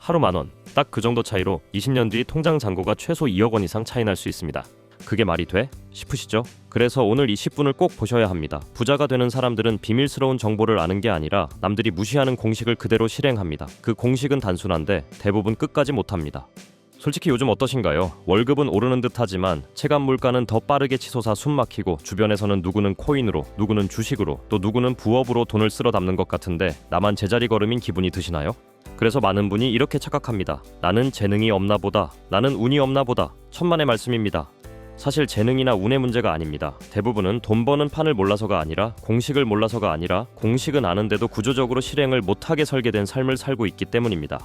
하루 10,000원. 딱 그 정도 차이로 20년 뒤 통장 잔고가 최소 2억 원 이상 차이 날 수 있습니다. 그게 말이 돼? 싶으시죠? 그래서 오늘 이 10분을 꼭 보셔야 합니다. 부자가 되는 사람들은 비밀스러운 정보를 아는 게 아니라 남들이 무시하는 공식을 그대로 실행합니다. 그 공식은 단순한데 대부분 끝까지 못합니다. 솔직히 요즘 어떠신가요? 월급은 오르는 듯 하지만 체감 물가는 더 빠르게 치솟아 숨막히고 주변에서는 누구는 코인으로, 누구는 주식으로, 또 누구는 부업으로 돈을 쓸어 담는 것 같은데 나만 제자리 걸음인 기분이 드시나요? 그래서 많은 분이 이렇게 착각합니다. 나는 재능이 없나 보다. 나는 운이 없나 보다. 천만의 말씀입니다. 사실 재능이나 운의 문제가 아닙니다. 대부분은 돈 버는 판을 몰라서가 아니라 공식을 몰라서가 아니라 공식은 아는데도 구조적으로 실행을 못하게 설계된 삶을 살고 있기 때문입니다.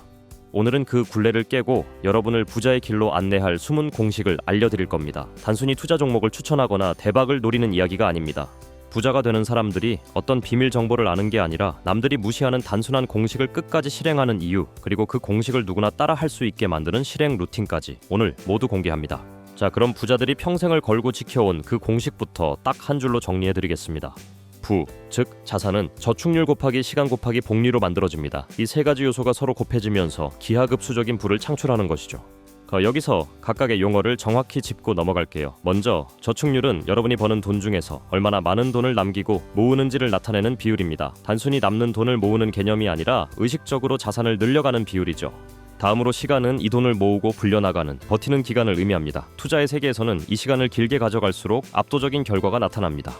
오늘은 그 굴레를 깨고 여러분을 부자의 길로 안내할 숨은 공식을 알려드릴 겁니다. 단순히 투자 종목을 추천하거나 대박을 노리는 이야기가 아닙니다. 부자가 되는 사람들이 어떤 비밀 정보를 아는 게 아니라 남들이 무시하는 단순한 공식을 끝까지 실행하는 이유, 그리고 그 공식을 누구나 따라 할 수 있게 만드는 실행 루틴까지 오늘 모두 공개합니다. 자, 그럼 부자들이 평생을 걸고 지켜온 그 공식부터 딱 한 줄로 정리해드리겠습니다. 부, 즉 자산은 저축률 곱하기 시간 곱하기 복리로 만들어집니다. 이 세 가지 요소가 서로 곱해지면서 기하급수적인 부를 창출하는 것이죠. 여기서 각각의 용어를 정확히 짚고 넘어갈게요. 먼저 저축률은 여러분이 버는 돈 중에서 얼마나 많은 돈을 남기고 모으는지를 나타내는 비율입니다. 단순히 남는 돈을 모으는 개념이 아니라 의식적으로 자산을 늘려가는 비율이죠. 다음으로 시간은 이 돈을 모으고 불려나가는 버티는 기간을 의미합니다. 투자의 세계에서는 이 시간을 길게 가져갈수록 압도적인 결과가 나타납니다.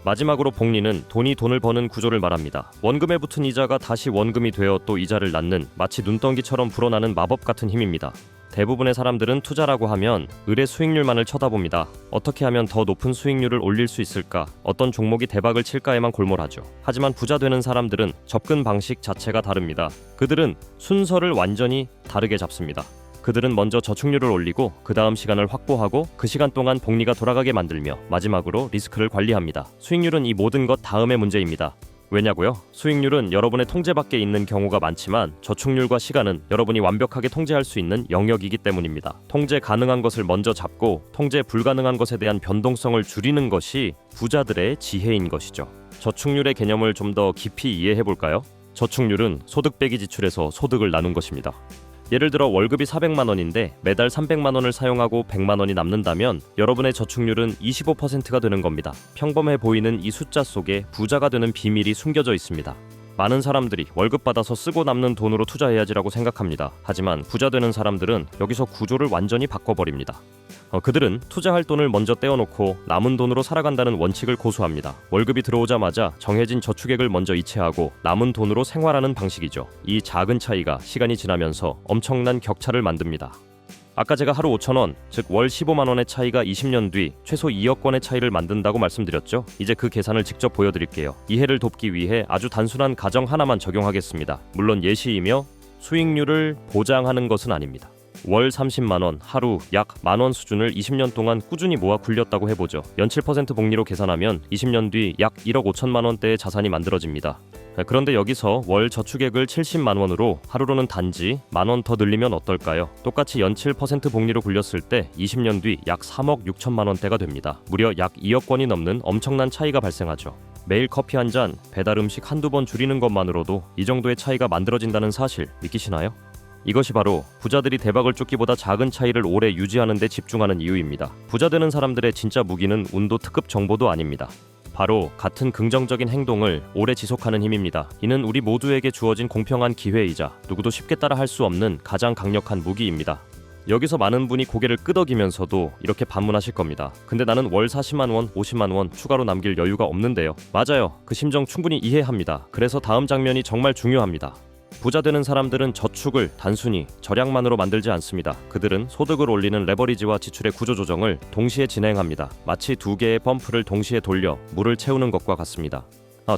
마지막으로 복리는 돈이 돈을 버는 구조를 말합니다. 원금에 붙은 이자가 다시 원금이 되어 또 이자를 낳는 마치 눈덩이처럼 불어나는 마법 같은 힘입니다. 대부분의 사람들은 투자라고 하면 을의 수익률만을 쳐다봅니다. 어떻게 하면 더 높은 수익률을 올릴 수 있을까? 어떤 종목이 대박을 칠까에만 골몰하죠. 하지만 부자 되는 사람들은 접근 방식 자체가 다릅니다. 그들은 순서를 완전히 다르게 잡습니다. 그들은 먼저 저축률을 올리고 그 다음 시간을 확보하고 그 시간 동안 복리가 돌아가게 만들며 마지막으로 리스크를 관리합니다. 수익률은 이 모든 것 다음의 문제입니다. 왜냐고요? 수익률은 여러분의 통제 밖에 있는 경우가 많지만 저축률과 시간은 여러분이 완벽하게 통제할 수 있는 영역이기 때문입니다. 통제 가능한 것을 먼저 잡고 통제 불가능한 것에 대한 변동성을 줄이는 것이 부자들의 지혜인 것이죠. 저축률의 개념을 좀 더 깊이 이해해 볼까요? 저축률은 소득 빼기 지출에서 소득을 나눈 것입니다. 예를 들어 월급이 400만 원인데 매달 300만 원을 사용하고 100만 원이 남는다면 여러분의 저축률은 25%가 되는 겁니다. 평범해 보이는 이 숫자 속에 부자가 되는 비밀이 숨겨져 있습니다. 많은 사람들이 월급 받아서 쓰고 남는 돈으로 투자해야지라고 생각합니다. 하지만 부자 되는 사람들은 여기서 구조를 완전히 바꿔버립니다. 그들은 투자할 돈을 먼저 떼어놓고 남은 돈으로 살아간다는 원칙을 고수합니다. 월급이 들어오자마자 정해진 저축액을 먼저 이체하고 남은 돈으로 생활하는 방식이죠. 이 작은 차이가 시간이 지나면서 엄청난 격차를 만듭니다. 아까 제가 하루 5,000원, 즉 월 15만 원의 차이가 20년 뒤 최소 2억 원의 차이를 만든다고 말씀드렸죠? 이제 그 계산을 직접 보여드릴게요. 이해를 돕기 위해 아주 단순한 가정 하나만 적용하겠습니다. 물론 예시이며 수익률을 보장하는 것은 아닙니다. 월 30만 원, 하루 약 10,000원 수준을 20년 동안 꾸준히 모아 굴렸다고 해보죠. 연 7% 복리로 계산하면 20년 뒤 약 1억 5천만 원대의 자산이 만들어집니다. 그런데 여기서 월 저축액을 70만 원으로 하루로는 단지 10,000원 더 늘리면 어떨까요? 똑같이 연 7% 복리로 굴렸을 때 20년 뒤 약 3억 6천만 원대가 됩니다. 무려 약 2억 원이 넘는 엄청난 차이가 발생하죠. 매일 커피 한 잔, 배달 음식 한두 번 줄이는 것만으로도 이 정도의 차이가 만들어진다는 사실 믿기시나요? 이것이 바로 부자들이 대박을 쫓기보다 작은 차이를 오래 유지하는 데 집중하는 이유입니다. 부자 되는 사람들의 진짜 무기는 운도 특급 정보도 아닙니다. 바로 같은 긍정적인 행동을 오래 지속하는 힘입니다. 이는 우리 모두에게 주어진 공평한 기회이자 누구도 쉽게 따라 할 수 없는 가장 강력한 무기입니다. 여기서 많은 분이 고개를 끄덕이면서도 이렇게 반문하실 겁니다. 근데 나는 월 40만 원, 50만 원 추가로 남길 여유가 없는데요. 맞아요. 그 심정 충분히 이해합니다. 그래서 다음 장면이 정말 중요합니다. 부자 되는 사람들은 저축을 단순히 절약만으로 만들지 않습니다. 그들은 소득을 올리는 레버리지와 지출의 구조 조정을 동시에 진행합니다. 마치 두 개의 펌프를 동시에 돌려 물을 채우는 것과 같습니다.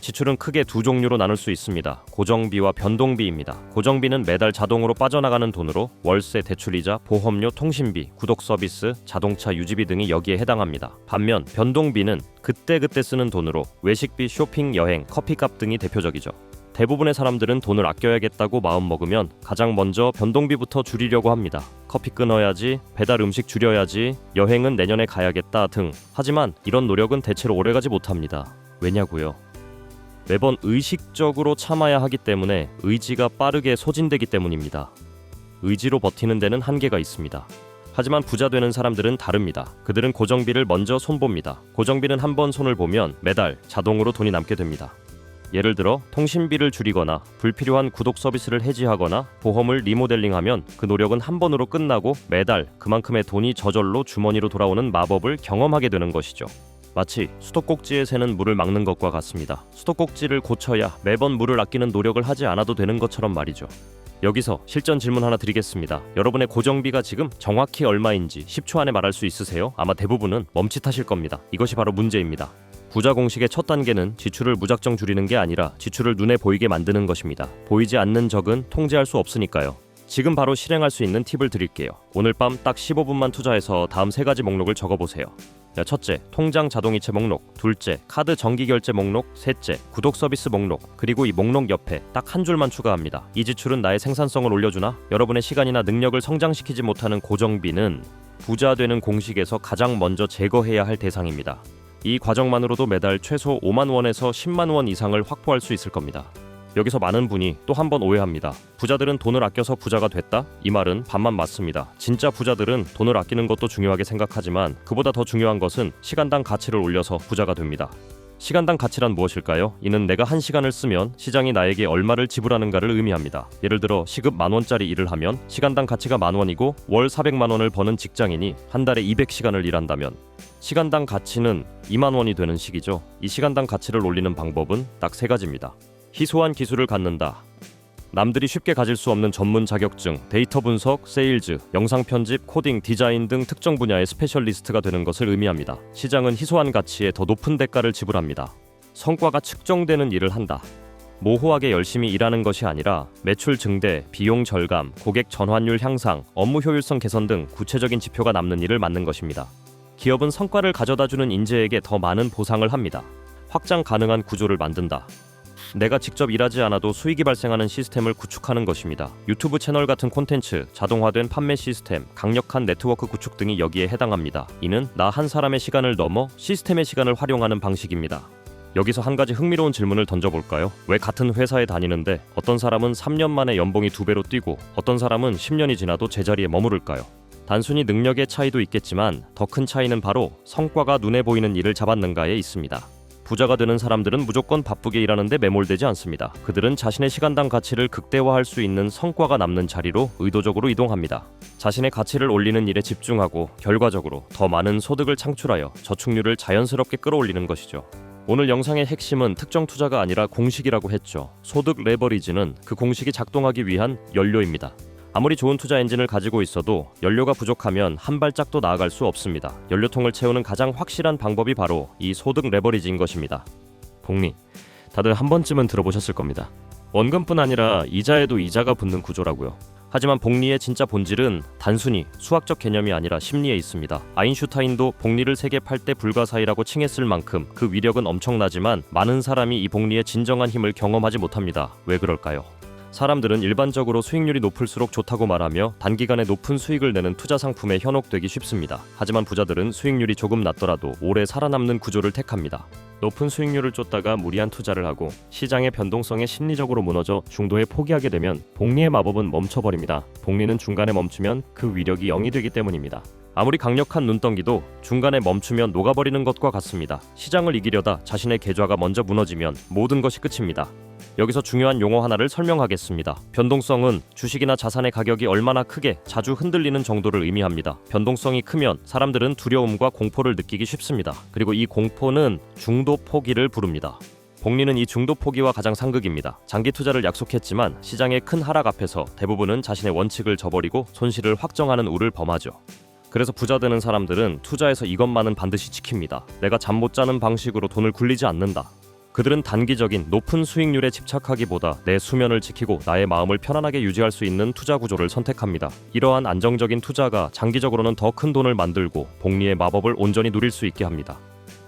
지출은 크게 두 종류로 나눌 수 있습니다. 고정비와 변동비입니다. 고정비는 매달 자동으로 빠져나가는 돈으로 월세, 대출이자, 보험료, 통신비, 구독 서비스, 자동차 유지비 등이 여기에 해당합니다. 반면 변동비는 그때그때 쓰는 돈으로 외식비, 쇼핑, 여행, 커피값 등이 대표적이죠. 대부분의 사람들은 돈을 아껴야겠다고 마음먹으면 가장 먼저 변동비부터 줄이려고 합니다. 커피 끊어야지, 배달 음식 줄여야지, 여행은 내년에 가야겠다 등. 하지만 이런 노력은 대체로 오래가지 못합니다. 왜냐고요? 매번 의식적으로 참아야 하기 때문에 의지가 빠르게 소진되기 때문입니다. 의지로 버티는 데는 한계가 있습니다. 하지만 부자 되는 사람들은 다릅니다. 그들은 고정비를 먼저 손봅니다. 고정비는 한 번 손을 보면 매달 자동으로 돈이 남게 됩니다. 예를 들어 통신비를 줄이거나 불필요한 구독 서비스를 해지하거나 보험을 리모델링하면 그 노력은 한 번으로 끝나고 매달 그만큼의 돈이 저절로 주머니로 돌아오는 마법을 경험하게 되는 것이죠. 마치 수도꼭지에 새는 물을 막는 것과 같습니다. 수도꼭지를 고쳐야 매번 물을 아끼는 노력을 하지 않아도 되는 것처럼 말이죠. 여기서 실전 질문 하나 드리겠습니다. 여러분의 고정비가 지금 정확히 얼마인지 10초 안에 말할 수 있으세요? 아마 대부분은 멈칫하실 겁니다. 이것이 바로 문제입니다. 부자 공식의 첫 단계는 지출을 무작정 줄이는 게 아니라 지출을 눈에 보이게 만드는 것입니다. 보이지 않는 적은 통제할 수 없으니까요. 지금 바로 실행할 수 있는 팁을 드릴게요. 오늘 밤 딱 15분만 투자해서 다음 3가지 목록을 적어보세요. 첫째, 통장 자동이체 목록. 둘째, 카드 정기결제 목록. 셋째, 구독 서비스 목록. 그리고 이 목록 옆에 딱 한 줄만 추가합니다. 이 지출은 나의 생산성을 올려주나? 여러분의 시간이나 능력을 성장시키지 못하는 고정비는 부자 되는 공식에서 가장 먼저 제거해야 할 대상입니다. 이 과정만으로도 매달 최소 5만 원에서 10만 원 이상을 확보할 수 있을 겁니다. 여기서 많은 분이 또 한 번 오해합니다. 부자들은 돈을 아껴서 부자가 됐다? 이 말은 반만 맞습니다. 진짜 부자들은 돈을 아끼는 것도 중요하게 생각하지만 그보다 더 중요한 것은 시간당 가치를 올려서 부자가 됩니다. 시간당 가치란 무엇일까요? 이는 내가 1시간을 쓰면 시장이 나에게 얼마를 지불하는가를 의미합니다. 예를 들어 시급 10,000원짜리 일을 하면 시간당 가치가 10,000원이고 월 400만 원을 버는 직장인이 한 달에 200시간을 일한다면 시간당 가치는 2만 원이 되는 시기죠. 이 시간당 가치를 올리는 방법은 딱 3가지입니다. 희소한 기술을 갖는다. 남들이 쉽게 가질 수 없는 전문 자격증, 데이터 분석, 세일즈, 영상 편집, 코딩, 디자인 등 특정 분야의 스페셜리스트가 되는 것을 의미합니다. 시장은 희소한 가치에 더 높은 대가를 지불합니다. 성과가 측정되는 일을 한다. 모호하게 열심히 일하는 것이 아니라 매출 증대, 비용 절감, 고객 전환율 향상, 업무 효율성 개선 등 구체적인 지표가 남는 일을 맡는 것입니다. 기업은 성과를 가져다주는 인재에게 더 많은 보상을 합니다. 확장 가능한 구조를 만든다. 내가 직접 일하지 않아도 수익이 발생하는 시스템을 구축하는 것입니다. 유튜브 채널 같은 콘텐츠, 자동화된 판매 시스템, 강력한 네트워크 구축 등이 여기에 해당합니다. 이는 나 한 사람의 시간을 넘어 시스템의 시간을 활용하는 방식입니다. 여기서 한 가지 흥미로운 질문을 던져볼까요? 왜 같은 회사에 다니는데 어떤 사람은 3년 만에 연봉이 2배로 뛰고 어떤 사람은 10년이 지나도 제자리에 머무를까요? 단순히 능력의 차이도 있겠지만 더 큰 차이는 바로 성과가 눈에 보이는 일을 잡았는가에 있습니다. 부자가 되는 사람들은 무조건 바쁘게 일하는데 매몰되지 않습니다. 그들은 자신의 시간당 가치를 극대화할 수 있는 성과가 남는 자리로 의도적으로 이동합니다. 자신의 가치를 올리는 일에 집중하고 결과적으로 더 많은 소득을 창출하여 저축률을 자연스럽게 끌어올리는 것이죠. 오늘 영상의 핵심은 특정 투자가 아니라 공식이라고 했죠. 소득 레버리지는 그 공식이 작동하기 위한 연료입니다. 아무리 좋은 투자 엔진을 가지고 있어도 연료가 부족하면 한 발짝도 나아갈 수 없습니다. 연료통을 채우는 가장 확실한 방법이 바로 이 소득 레버리지인 것입니다. 복리, 다들 한 번쯤은 들어보셨을 겁니다. 원금뿐 아니라 이자에도 이자가 붙는 구조라고요. 하지만 복리의 진짜 본질은 단순히 수학적 개념이 아니라 심리에 있습니다. 아인슈타인도 복리를 세계 8대 불가사의라고 칭했을 만큼 그 위력은 엄청나지만 많은 사람이 이 복리의 진정한 힘을 경험하지 못합니다. 왜 그럴까요? 사람들은 일반적으로 수익률이 높을수록 좋다고 말하며 단기간에 높은 수익을 내는 투자 상품에 현혹되기 쉽습니다. 하지만 부자들은 수익률이 조금 낮더라도 오래 살아남는 구조를 택합니다. 높은 수익률을 쫓다가 무리한 투자를 하고 시장의 변동성에 심리적으로 무너져 중도에 포기하게 되면 복리의 마법은 멈춰버립니다. 복리는 중간에 멈추면 그 위력이 0이 되기 때문입니다. 아무리 강력한 눈덩이도 중간에 멈추면 녹아버리는 것과 같습니다. 시장을 이기려다 자신의 계좌가 먼저 무너지면 모든 것이 끝입니다. 여기서 중요한 용어 하나를 설명하겠습니다. 변동성은 주식이나 자산의 가격이 얼마나 크게 자주 흔들리는 정도를 의미합니다. 변동성이 크면 사람들은 두려움과 공포를 느끼기 쉽습니다. 그리고 이 공포는 중도 포기를 부릅니다. 복리는 이 중도 포기와 가장 상극입니다. 장기 투자를 약속했지만 시장의 큰 하락 앞에서 대부분은 자신의 원칙을 저버리고 손실을 확정하는 우를 범하죠. 그래서 부자 되는 사람들은 투자에서 이것만은 반드시 지킵니다. 내가 잠 못 자는 방식으로 돈을 굴리지 않는다. 그들은 단기적인 높은 수익률에 집착하기보다 내 수면을 지키고 나의 마음을 편안하게 유지할 수 있는 투자 구조를 선택합니다. 이러한 안정적인 투자가 장기적으로는 더 큰 돈을 만들고 복리의 마법을 온전히 누릴 수 있게 합니다.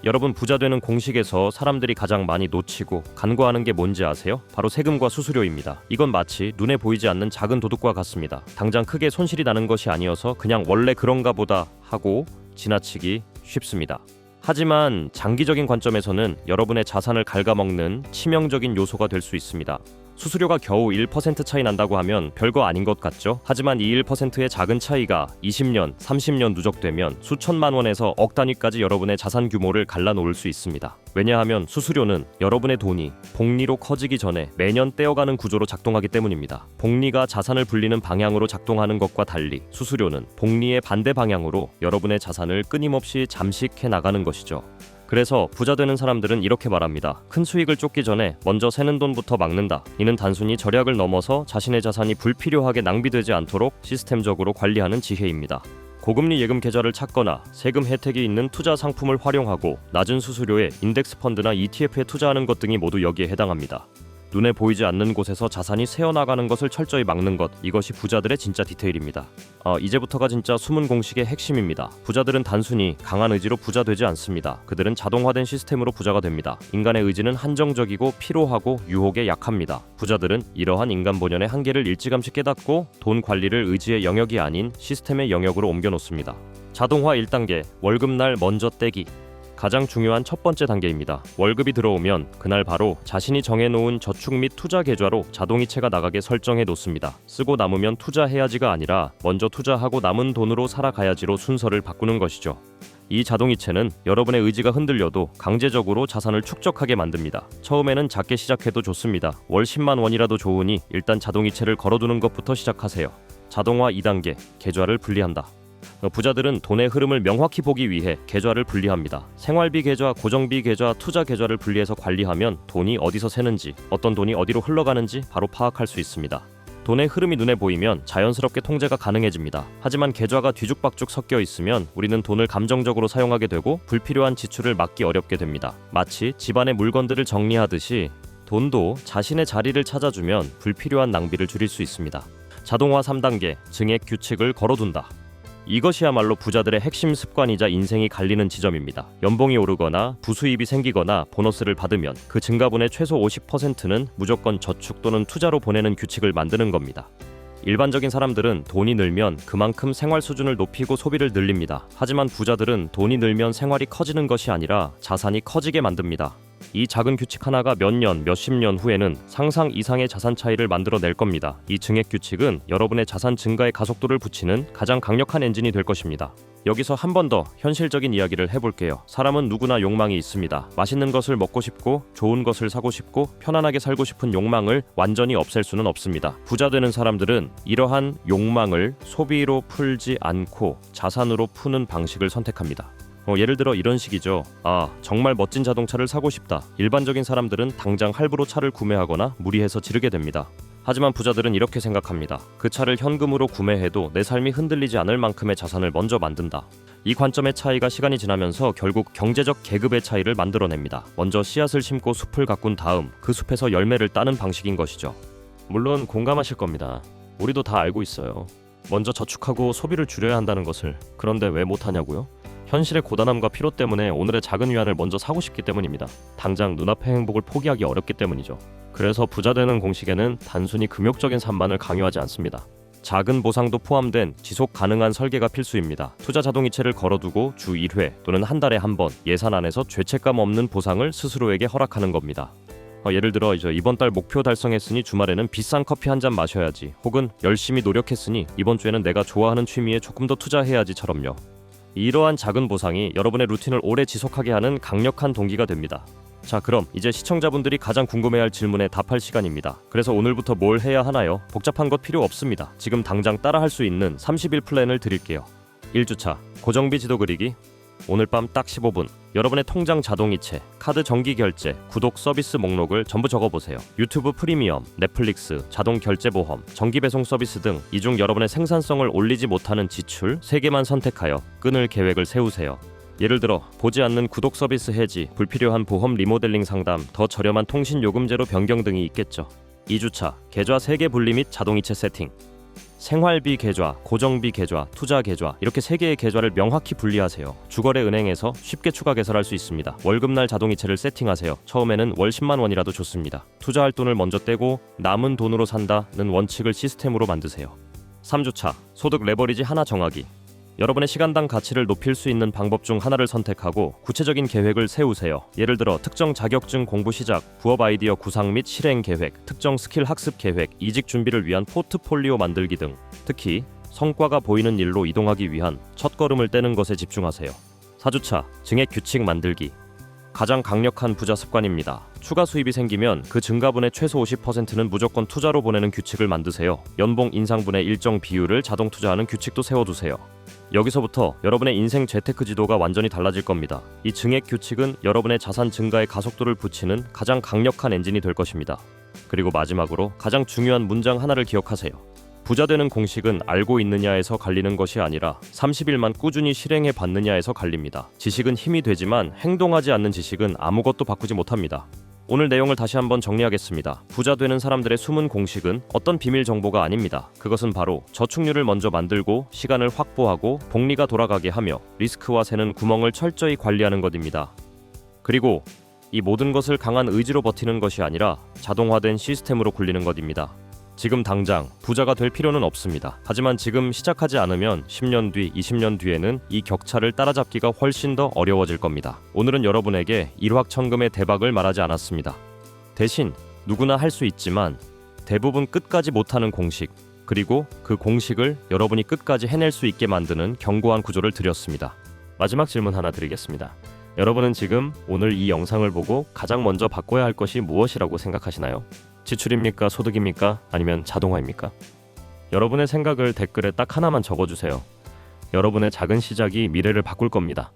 여러분, 부자 되는 공식에서 사람들이 가장 많이 놓치고 간과하는 게 뭔지 아세요? 바로 세금과 수수료입니다. 이건 마치 눈에 보이지 않는 작은 도둑과 같습니다. 당장 크게 손실이 나는 것이 아니어서 그냥 원래 그런가 보다 하고 지나치기 쉽습니다. 하지만 장기적인 관점에서는 여러분의 자산을 갉아먹는 치명적인 요소가 될 수 있습니다. 수수료가 겨우 1% 차이 난다고 하면 별거 아닌 것 같죠? 하지만 이 1%의 작은 차이가 20년, 30년 누적되면 수천만 원에서 억 단위까지 여러분의 자산 규모를 갈라놓을 수 있습니다. 왜냐하면 수수료는 여러분의 돈이 복리로 커지기 전에 매년 떼어가는 구조로 작동하기 때문입니다. 복리가 자산을 불리는 방향으로 작동하는 것과 달리 수수료는 복리의 반대 방향으로 여러분의 자산을 끊임없이 잠식해 나가는 것이죠. 그래서 부자 되는 사람들은 이렇게 말합니다. 큰 수익을 쫓기 전에 먼저 새는 돈부터 막는다. 이는 단순히 절약을 넘어서 자신의 자산이 불필요하게 낭비되지 않도록 시스템적으로 관리하는 지혜입니다. 고금리 예금 계좌를 찾거나 세금 혜택이 있는 투자 상품을 활용하고 낮은 수수료에 인덱스 펀드나 ETF에 투자하는 것 등이 모두 여기에 해당합니다. 눈에 보이지 않는 곳에서 자산이 새어나가는 것을 철저히 막는 것, 이것이 부자들의 진짜 디테일입니다. 이제부터가 진짜 숨은 공식의 핵심입니다. 부자들은 단순히 강한 의지로 부자 되지 않습니다. 그들은 자동화된 시스템으로 부자가 됩니다. 인간의 의지는 한정적이고 피로하고 유혹에 약합니다. 부자들은 이러한 인간 본연의 한계를 일찌감치 깨닫고 돈 관리를 의지의 영역이 아닌 시스템의 영역으로 옮겨놓습니다. 자동화 1단계, 월급날 먼저 떼기. 가장 중요한 첫 번째 단계입니다. 월급이 들어오면 그날 바로 자신이 정해놓은 저축 및 투자 계좌로 자동이체가 나가게 설정해 놓습니다. 쓰고 남으면 투자해야지가 아니라 먼저 투자하고 남은 돈으로 살아가야지로 순서를 바꾸는 것이죠. 이 자동이체는 여러분의 의지가 흔들려도 강제적으로 자산을 축적하게 만듭니다. 처음에는 작게 시작해도 좋습니다. 월 10만 원이라도 좋으니 일단 자동이체를 걸어두는 것부터 시작하세요. 자동화 2단계, 계좌를 분리한다. 부자들은 돈의 흐름을 명확히 보기 위해 계좌를 분리합니다. 생활비 계좌, 고정비 계좌, 투자 계좌를 분리해서 관리하면 돈이 어디서 새는지, 어떤 돈이 어디로 흘러가는지 바로 파악할 수 있습니다. 돈의 흐름이 눈에 보이면 자연스럽게 통제가 가능해집니다. 하지만 계좌가 뒤죽박죽 섞여 있으면 우리는 돈을 감정적으로 사용하게 되고 불필요한 지출을 막기 어렵게 됩니다. 마치 집안의 물건들을 정리하듯이 돈도 자신의 자리를 찾아주면 불필요한 낭비를 줄일 수 있습니다. 자동화 3단계, 증액 규칙을 걸어둔다. 이것이야말로 부자들의 핵심 습관이자 인생이 갈리는 지점입니다. 연봉이 오르거나 부수입이 생기거나 보너스를 받으면 그 증가분의 최소 50%는 무조건 저축 또는 투자로 보내는 규칙을 만드는 겁니다. 일반적인 사람들은 돈이 늘면 그만큼 생활 수준을 높이고 소비를 늘립니다. 하지만 부자들은 돈이 늘면 생활이 커지는 것이 아니라 자산이 커지게 만듭니다. 이 작은 규칙 하나가 몇 년, 몇십 년 후에는 상상 이상의 자산 차이를 만들어낼 겁니다. 이 증액 규칙은 여러분의 자산 증가의 가속도를 붙이는 가장 강력한 엔진이 될 것입니다. 여기서 한 번 더 현실적인 이야기를 해볼게요. 사람은 누구나 욕망이 있습니다. 맛있는 것을 먹고 싶고 좋은 것을 사고 싶고 편안하게 살고 싶은 욕망을 완전히 없앨 수는 없습니다. 부자 되는 사람들은 이러한 욕망을 소비로 풀지 않고 자산으로 푸는 방식을 선택합니다. 예를 들어 이런 식이죠. 정말 멋진 자동차를 사고 싶다. 일반적인 사람들은 당장 할부로 차를 구매하거나 무리해서 지르게 됩니다. 하지만 부자들은 이렇게 생각합니다. 그 차를 현금으로 구매해도 내 삶이 흔들리지 않을 만큼의 자산을 먼저 만든다. 이 관점의 차이가 시간이 지나면서 결국 경제적 계급의 차이를 만들어냅니다. 먼저 씨앗을 심고 숲을 가꾼 다음 그 숲에서 열매를 따는 방식인 것이죠. 물론 공감하실 겁니다. 우리도 다 알고 있어요. 먼저 저축하고 소비를 줄여야 한다는 것을. 그런데 왜 못하냐고요? 현실의 고단함과 피로 때문에 오늘의 작은 위안을 먼저 사고 싶기 때문입니다. 당장 눈앞의 행복을 포기하기 어렵기 때문이죠. 그래서 부자 되는 공식에는 단순히 금욕적인 산만을 강요하지 않습니다. 작은 보상도 포함된 지속 가능한 설계가 필수입니다. 투자 자동이체를 걸어두고 주 1회 또는 한 달에 한 번 예산 안에서 죄책감 없는 보상을 스스로에게 허락하는 겁니다. 예를 들어 이번 달 목표 달성했으니 주말에는 비싼 커피 한 잔 마셔야지, 혹은 열심히 노력했으니 이번 주에는 내가 좋아하는 취미에 조금 더 투자해야지처럼요. 이러한 작은 보상이 여러분의 루틴을 오래 지속하게 하는 강력한 동기가 됩니다. 자, 그럼 이제 시청자분들이 가장 궁금해할 질문에 답할 시간입니다. 그래서 오늘부터 뭘 해야 하나요? 복잡한 것 필요 없습니다. 지금 당장 따라할 수 있는 30일 플랜을 드릴게요. 1주차, 고정비 지도 그리기. 오늘 밤 딱 15분 여러분의 통장 자동이체, 카드 정기 결제, 구독 서비스 목록을 전부 적어보세요. 유튜브 프리미엄, 넷플릭스, 자동 결제 보험, 정기 배송 서비스 등 이 중 여러분의 생산성을 올리지 못하는 지출 3개만 선택하여 끊을 계획을 세우세요. 예를 들어 보지 않는 구독 서비스 해지, 불필요한 보험 리모델링 상담, 더 저렴한 통신 요금제로 변경 등이 있겠죠. 2주차, 계좌 3개 분리 및 자동이체 세팅. 생활비 계좌, 고정비 계좌, 투자 계좌, 이렇게 3개의 계좌를 명확히 분리하세요. 주거래 은행에서 쉽게 추가 개설할 수 있습니다. 월급날 자동이체를 세팅하세요. 처음에는 월 10만 원이라도 좋습니다. 투자할 돈을 먼저 떼고 남은 돈으로 산다는 원칙을 시스템으로 만드세요. 3주차, 소득 레버리지 하나 정하기. 여러분의 시간당 가치를 높일 수 있는 방법 중 하나를 선택하고 구체적인 계획을 세우세요. 예를 들어 특정 자격증 공부 시작, 부업 아이디어 구상 및 실행 계획, 특정 스킬 학습 계획, 이직 준비를 위한 포트폴리오 만들기 등 특히 성과가 보이는 일로 이동하기 위한 첫걸음을 떼는 것에 집중하세요. 4주차 증액 규칙 만들기. 가장 강력한 부자 습관입니다. 추가 수입이 생기면 그 증가분의 최소 50%는 무조건 투자로 보내는 규칙을 만드세요. 연봉 인상분의 일정 비율을 자동 투자하는 규칙도 세워두세요. 여기서부터 여러분의 인생 재테크 지도가 완전히 달라질 겁니다. 이 증액 규칙은 여러분의 자산 증가에 가속도를 붙이는 가장 강력한 엔진이 될 것입니다. 그리고 마지막으로 가장 중요한 문장 하나를 기억하세요. 부자 되는 공식은 알고 있느냐에서 갈리는 것이 아니라 30일만 꾸준히 실행해 봤느냐에서 갈립니다. 지식은 힘이 되지만 행동하지 않는 지식은 아무것도 바꾸지 못합니다. 오늘 내용을 다시 한번 정리하겠습니다. 부자 되는 사람들의 숨은 공식은 어떤 비밀 정보가 아닙니다. 그것은 바로 저축률을 먼저 만들고 시간을 확보하고 복리가 돌아가게 하며 리스크와 새는 구멍을 철저히 관리하는 것입니다. 그리고 이 모든 것을 강한 의지로 버티는 것이 아니라 자동화된 시스템으로 굴리는 것입니다. 지금 당장 부자가 될 필요는 없습니다. 하지만 지금 시작하지 않으면 10년 뒤, 20년 뒤에는 이 격차를 따라잡기가 훨씬 더 어려워질 겁니다. 오늘은 여러분에게 일확천금의 대박을 말하지 않았습니다. 대신 누구나 할 수 있지만 대부분 끝까지 못하는 공식, 그리고 그 공식을 여러분이 끝까지 해낼 수 있게 만드는 견고한 구조를 드렸습니다. 마지막 질문 하나 드리겠습니다. 여러분은 지금 오늘 이 영상을 보고 가장 먼저 바꿔야 할 것이 무엇이라고 생각하시나요? 지출입니까? 소득입니까? 아니면 자동화입니까? 여러분의 생각을 댓글에 딱 하나만 적어주세요. 여러분의 작은 시작이 미래를 바꿀 겁니다.